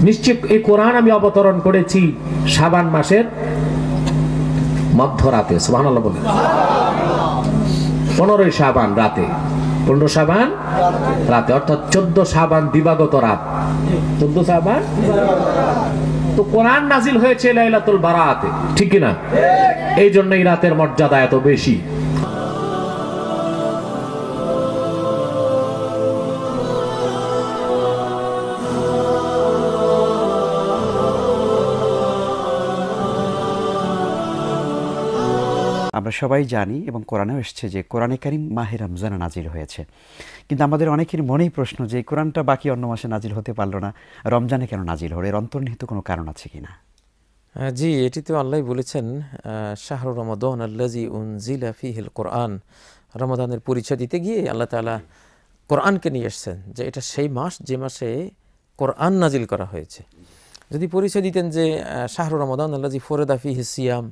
নিশ্চয় এই কোরআন আমি অবতরণ করেছি শাবান মাসের মধ্যরাতে। সুবহানাল্লাহ বলে। 15 শাবান রাতে, 15 শাবান রাতে, অর্থাৎ 14 শাবান দিবাগত রাত। 14 শাবান তো কোরআন নাজিল হয়েছে লাইলাতুল বারাতে, ঠিক কি না? এই জন্য এই রাতের মর্যাদা এত বেশি। আমরা সবাই জানি এবং কোরআনেও এসেছে যে কোরআনে কারীম মাহে রমজানে নাজিল হয়েছে, কিন্তু আমাদের অনেকের মনেই প্রশ্ন যে এই কোরআনটা বাকি অন্য মাসে নাজিল হতে পারলো না, রমজানে কেন নাজিল হলো? এর অন্তর্নিহিত কোনো কারণ আছে কিনা? জি, এটি তো আল্লাহ বলেছেন, শাহরু রমাদান আল্লাযী উনজিলা ফীহিল কোরআন। রমাদানের পরিচয় দিতে গিয়ে আল্লাহ তাআলা কোরআনকে নিয়ে এসেছেন যে এটা সেই মাস যে মাসে কোরআন নাজিল করা হয়েছে। যদি পরিচয় দিতেন যে শাহরু রমাদান আল্লাযী ফরada ফীহি সিয়াম,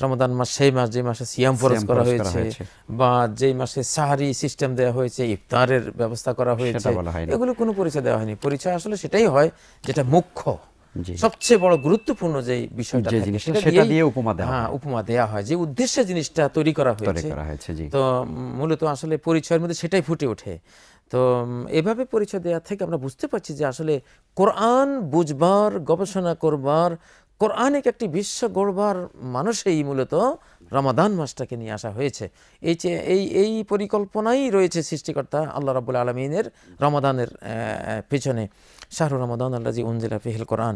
রমাদান মাস সেই মাস যে মাসে সিয়াম ফরজ করা হয়েছে, বা যেই মাসে সাহরি সিস্টেম দেওয়া হয়েছে, ইফতারের ব্যবস্থা করা হয়েছে, এগুলো কোনো পরিচয় দেওয়া হয়নি। পরিচয় আসলে সেটাই হয় যেটা মুখ্য, সবচেয়ে বড় গুরুত্বপূর্ণ যে বিষয়টা সেটা দিয়ে উপমা দেওয়া হয়। উপমা দেওয়া হয় যে উদ্দেশ্যে জিনিসটা তৈরি করা হয়েছে। তো মূলত আসলে পরিচয়ের মধ্যে সেটাই ফুটে ওঠে। তো এভাবে পরিচয় দেওয়া থেকে আমরা বুঝতে পারছি যে আসলে কোরআন বুঝবার, গবেষণা করবার, কোরআনিক একটি বিশ্ব গড়বার মানুষেই মূলত রমাদান মাসটাকে নিয়ে আসা হয়েছে। এই পরিকল্পনাই রয়েছে সৃষ্টিকর্তা আল্লাহ রাব্বুল আলামিনের রমাদানের পেছনে। শাহরু রমাদান আল্লাযী উনজিলা ফীহিল কোরআন।